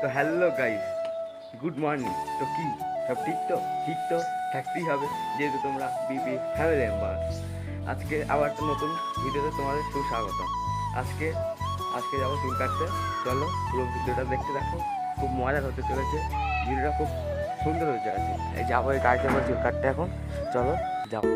তো hello guys, good morning. তো কি সব ঠিক তো? ঠিক তো থাকতেই হবে, যেহেতু তোমরা বিপি ফ্যামিলি মেম্বার। আজকে আবার একটা নতুন ভিডিওতে তোমাদের সুস্বাগতম। আজকে আজকে যাবো চুল কাটতে। চলো পুরো ভিডিওটা দেখতে দেখো, খুব মজার হতে চলেছে। ভিডিওটা খুব সুন্দর হতে চলেছে। এই যাবো, এই গাড়ি যাবো চুল কাটতে এখন। চলো যাবো।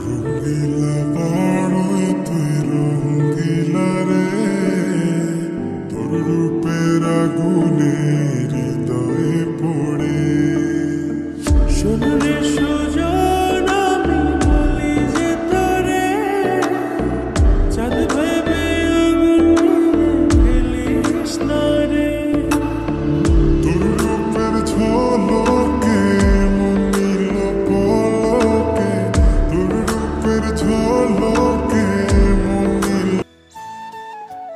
রঙ্গিলা বাড়ই তুই রঙ্গিলা রে, তোর রূপের আগুনে হৃদয়ে পড়ে। শোনরে সুজন আমি বলি যে তোরে, চাঁদ ভেবে আগুন ফেলিস না রে। তোর রূপের ঝলকে মন নিল পলকে, তোর রূপের ঝলকে মন নিল।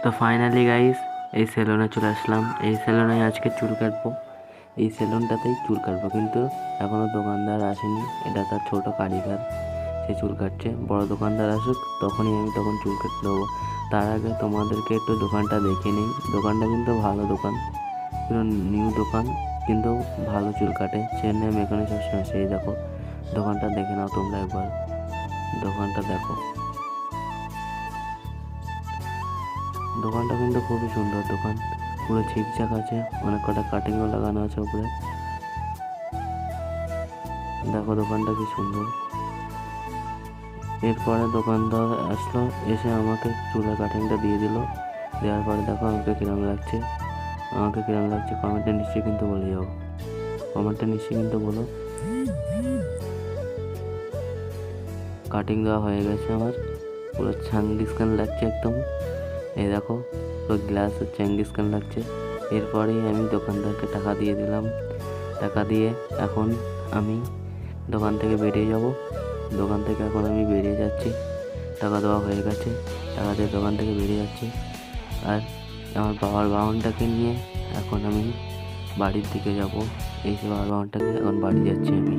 তো ফাইনালি গাইস এই সেলুনে চলে আসলাম। এই সেলুনে আজকে চুল কাটবো। এই সেলুনটাতেই চুল কাটবো, কিন্তু এখনও দোকানদার আসেনি। এটা তার ছোট কারিগর, সে চুল কাটছে। বড় দোকানদার আসুক তখনই আমি তখন চুল কেটে দেবো। তার আগে তোমাদেরকে একটু দোকানটা দেখে নিই। দোকানটা কিন্তু ভালো দোকান, কিন্তু নিউ দোকান, কিন্তু ভালো চুল কাটে। চেন্নাই আমি এখানে সবসময় সেই দেখো, দোকানটা দেখে নাও তোমরা একবার। দোকানটা দেখো, দোকানটা কিন্তু খুবই সুন্দর দোকান, পুরো ঠিকঠাক আছে। অনেক কটা কাটিংও লাগানো আছে উপরে। দেখো দোকানটা কি সুন্দর। এরপরে দোকানদার আসলো, এসে আমাকে চুলের কাটিংটা দিয়ে দিল। দেওয়ার পরে দেখো আমাকে কিরম লাগছে, কমেন্টে নিশ্চয়ই কিন্তু বলে যাও, কমেন্টে নিশ্চয়ই কিন্তু বলো। কাটিং দেওয়া হয়ে গেছে আমার, পুরো চাঙ্গিস্কান লাগছে একদম। এই দেখো পুরো গ্লাস চাঙ্গিস্কান লাগছে। এরপরেই আমি দোকানদারকে টাকা দিয়ে দিলাম। টাকা দিয়ে এখন আমি দোকান থেকে বেরিয়ে যাব। দোকান থেকে এখন আমি বেরিয়ে যাচ্ছি, টাকা দেওয়া হয়ে গেছে। টাকা দিয়ে দোকান থেকে বেরিয়ে যাচ্ছি। আর আমার বাবার বাহনটাকে নিয়ে এখন আমি বাড়ির দিকে যাব। এই যে বাবার বাহনটাকে এখন বাড়ি যাচ্ছি আমি।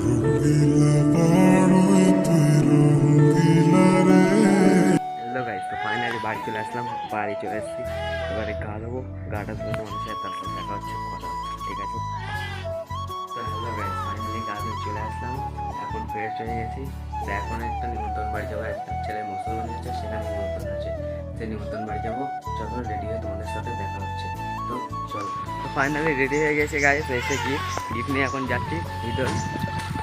রঙ্গিলা বাড়ই তুই রঙ্গিলা রে। হ্যালো গাইস, তো ফাইনালি বাড়ি চলে আসলাম। বাড়ি চলে এসেছি, এবারে গা দেবো। গাটা ধুয়ে তোমাদের সাথে তারপর দেখা হচ্ছে, কথা হচ্ছে, ঠিক আছে? তো হ্যালো গাইস, ফাইনালি গা ধুয়ে চলে আসলাম। এখন ফ্রেশ হয়ে গেছি। তো এখন একটা নিমন্ত্রণ বাড়ি যাবো। একটা ছেলে মুসলমান আছে, সেখানে নিমন্ত্রণ আছে। সেই নিমন্ত্রণ বাড়ি যাবো। চলো রেডি হয়ে তোমাদের সাথে দেখা হচ্ছে। তো চলো, তো ফাইনালি রেডি হয়ে গেছে গাইস। এসে গিফট নিয়ে এখন যাচ্ছি ভিতরে।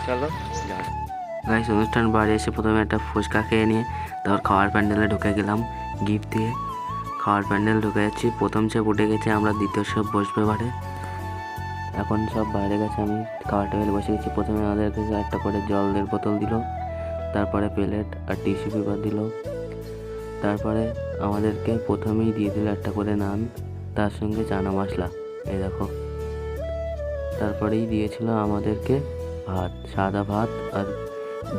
চলো যাও। গাইস অনুষ্ঠান বাড়ি এসে প্রথমে একটা ফুচকা খেয়ে নিয়ে তারপর খাওয়ার প্যান্ডেলে ঢুকে গেলাম। গিফট দিয়ে খাওয়ার প্যান্ডেল ঢুকে যাচ্ছি। প্রথম সব উঠে গেছে, আমরা দ্বিতীয় সব বসবে বাড়ে। এখন সব বাইরে গেছে, আমি খাওয়ার টেবিলে বসে গেছি। প্রথমে আমাদের কাছে একটা করে জলের বোতল দিল, তারপরে প্লেট আর টিস্যু পেপার দিল। তারপরে আমাদেরকে প্রথমেই দিয়ে দিল একটা করে নান, তার সঙ্গে চানা মশলা। এই দেখো, তারপরেই দিয়েছিল আমাদেরকে ভাত, সাদা ভাত আর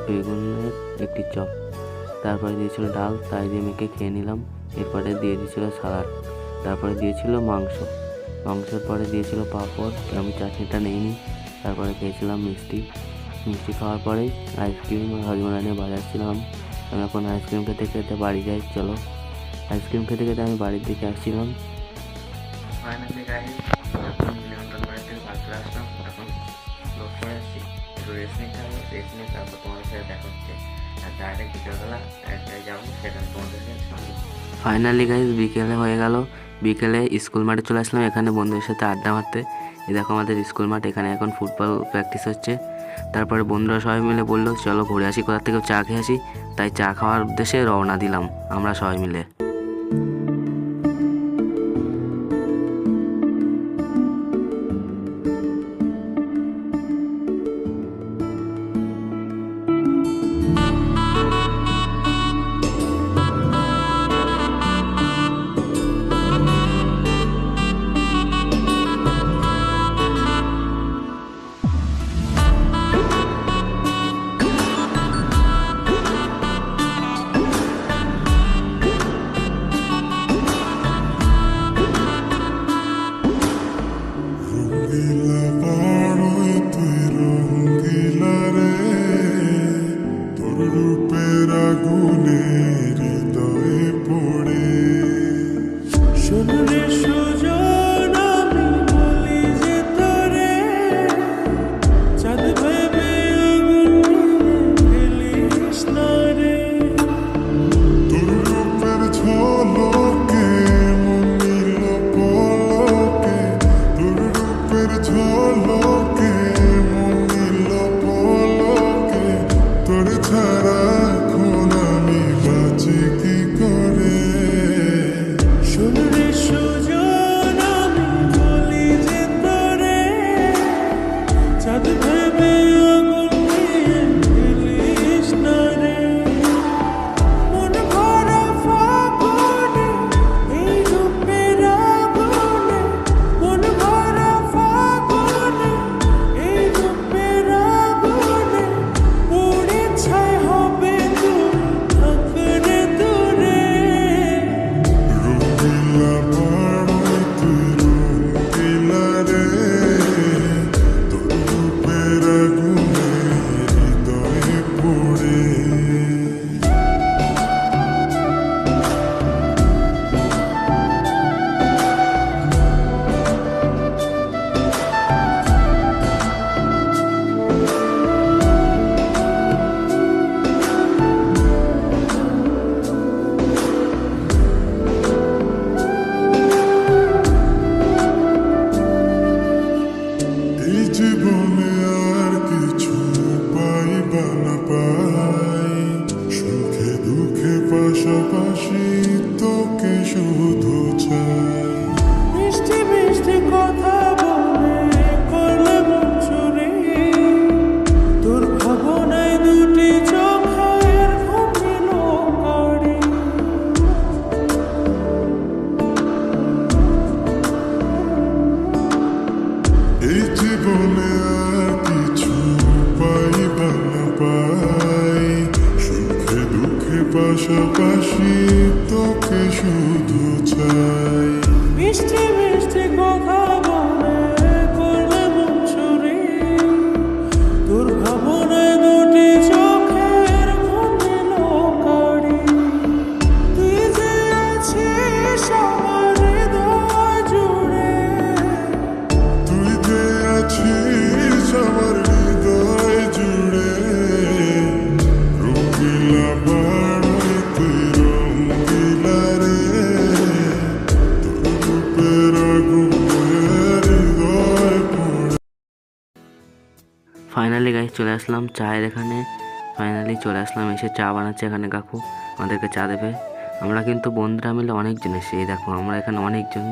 বেগুনের একটি চপ। তারপরে দিয়েছিল ডাল, তাই দিয়ে মেখে খেয়ে নিলাম। এরপরে দিয়ে দিয়েছিল সালাড, তারপরে দিয়েছিল মাংসের পরে দিয়েছিল পাঁপড়, আমি চাটনিটা নিইনি। তারপরে খেয়েছিলাম মিষ্টি খাওয়ার পরেই আইসক্রিম আর হজমোলা নিয়ে বাজাচ্ছিলাম। আমি এখন আইসক্রিম খেতে খেতে বাড়ি যাই। চলো, আইসক্রিম খেতে খেতে আমি বাড়ির দিকে আসছিলাম। ফাইনালি গাইস, এখন নিমন্ত্রণ বাড়ি থেকে বাড়ি চলে আসলাম। এখন লোড করে আসছি, একটু রেস্ট নিতে হবে। রেস্ট নিয়ে তারপর তোমাদের সাথে দেখা হচ্ছে। আর ডাইরেক্ট বিকেলবেলা এক জায়গায় যাবো, সেটা তোমাদের সাথে। ফাইনালি গাইজ বিকেলে হয়ে গেল। বিকেলে স্কুল মাঠে চলে আসলাম এখানে বন্ধুদের সাথে আড্ডা মারতে। এই দেখো আমাদের স্কুল মাঠ, এখানে এখন ফুটবল প্র্যাকটিস হচ্ছে। তারপরে বন্ধুরা সবাই মিলে বললো চলো ঘুরে আসি, কোথা থেকে চা খেয়ে আসি। তাই চা খাওয়ার উদ্দেশ্যে রওনা দিলাম আমরা সবাই মিলে। রঙ্গিলা পাড়ই তুই রঙ্গিলা রে, তোর রূপের আগুনে হৃদয়ে পড়ে। শোনরে সুজন আমি বলি যে তোরে, চাঁদ ভেবে আগুন ফেলিস না রে। তোর রূপের ঝলকে মন নিল পলকে, তোর রূপের ঝলকে মন নিল পলকে। তোর ছাড়া এখন আমি বাঁচি কি করে। শোনরে সুজন আমি বলি যে তোরে, চাঁদ ভেবে আগুন ফেলিস না রে। মন ভরা ফাগুনে এই রূপের আগুনে, মন ভরা ফাগুনে এই রূপের আগুনে, পুড়ে ছাই হবে তুই থাকরে দূরে। রঙ্গিলা পাড়ই তুই রঙ্গিলা রে, তোর রূপের আগুনে হৃদয়ে পড়ে। এই জীবনে আর কিছু পাইবা না পাই, সুখে দুঃখে পাশাপাশি তোকে শুধু চাই। মিষ্টি মিষ্টি কথা বলে করলে মন চুরি, তোর ভাবনায় দুটি চোখের ঘুমিল কারি। এই জীবনে আর কিছু পাইবা না পাই, সুখে দুঃখে পাশাপাশি তোকে শুধু চাই। মিষ্টি মিষ্টি কথা বলে করলে মন চুরি, তোর ভাবনায় দুটি চোখের ঘুমিল কারি। তুই যে আছিস আমার হৃদয় জুড়ে, তুই যে আছিস আমার হৃদয় জুড়ে। রঙ্গিলা পাড়ই তুই রঙ্গিলা রে, তোর রূপের আগুনে হৃদয় পড়ে। ফাইনালি গাইজ চলে আসলাম চায়ের এখানে। ফাইনালি চলে আসলাম, এসে চা বানাচ্ছে এখানে কাকু, আমাদেরকে চা দেবে। আমরা কিন্তু বন্ধুরা মিলে অনেকজন এসে, এই দেখো আমরা এখানে অনেকজন।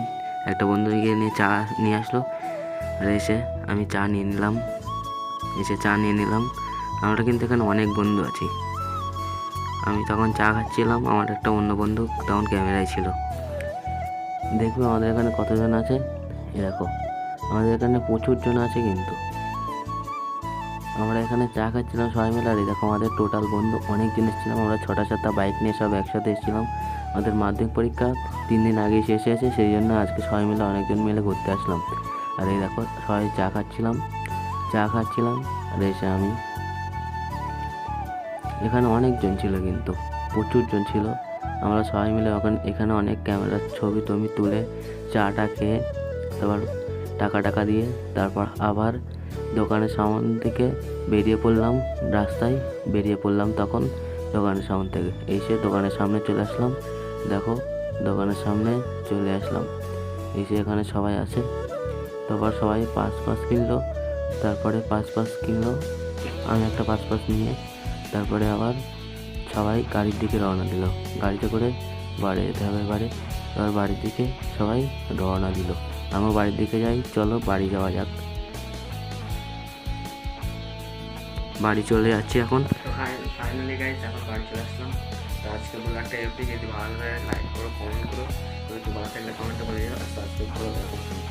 একটা বন্ধু গিয়ে নিয়ে চা নিয়ে আসলো, আর এসে আমি চা নিয়ে নিলাম। আমরা কিন্তু এখানে অনেক বন্ধু আছি। আমি তখন চা খাচ্ছিলাম, আমার একটা অন্য বন্ধু তখন ক্যামেরায় ছিল। দেখবে আমাদের এখানে কতজন আছে, এই দেখো আমাদের এখানে প্রচুর জন আছে কিন্তু। আমরা এখানে চা খাচ্ছিলাম সবাই মিলে, আর এই দেখো আমাদের টোটাল বন্ধু অনেক জন এসেছিলাম। আমরা 6টা বাইক নিয়ে সব একসাথে এসেছিলাম। আমাদের মাধ্যমিক পরীক্ষা 3 দিন আগেই শেষ হয়েছে, সেই জন্য আজকে সবাই মিলে অনেকজন মিলে ঘুরতে আসলাম। আর এই দেখো সবাই চা খাচ্ছিলাম, আর এসে আমি এখানে অনেকজন ছিল কিন্তু, প্রচুর জন ছিল। আমরা সবাই মিলে এখানে অনেক ক্যামেরার ছবি টবি তুলে চাটা খেয়ে তারপর টাকা দিয়ে তারপর আবার দোকানের সামন থেকে বেরিয়ে পড়লাম, রাস্তায় বেরিয়ে পড়লাম তখন দোকানের সামনে থেকে। এসে দোকানের সামনে চলে আসলাম, দেখো দোকানের সামনে চলে আসলাম। এসে এখানে সবাই আছে, তারপর সবাই পাঁচ কিনলো, তারপরে পাঁচ কিনলো, আমি একটা পাঁচ নিয়ে তারপরে আবার সবাই গাড়ির দিকে রওনা দিল। গাড়িতে করে বাড়ি যেতে হবে এবার বাড়ির দিকে সবাই রওনা দিল। আমিও বাড়ির দিকে যাই, চলো বাড়ি যাওয়া যাক। বাড়ি চলে যাচ্ছি এখন। তো ফাইনালি গাইস এখন বাড়ি চলে আসলাম। তো আজকে ব্লগটা এফডি, যদি ভালো লাগে লাইক করো, কমেন্ট করো, যদি ভালো থাকলে কমেন্টে বলে যাও, সাবস্ক্রাইব করো।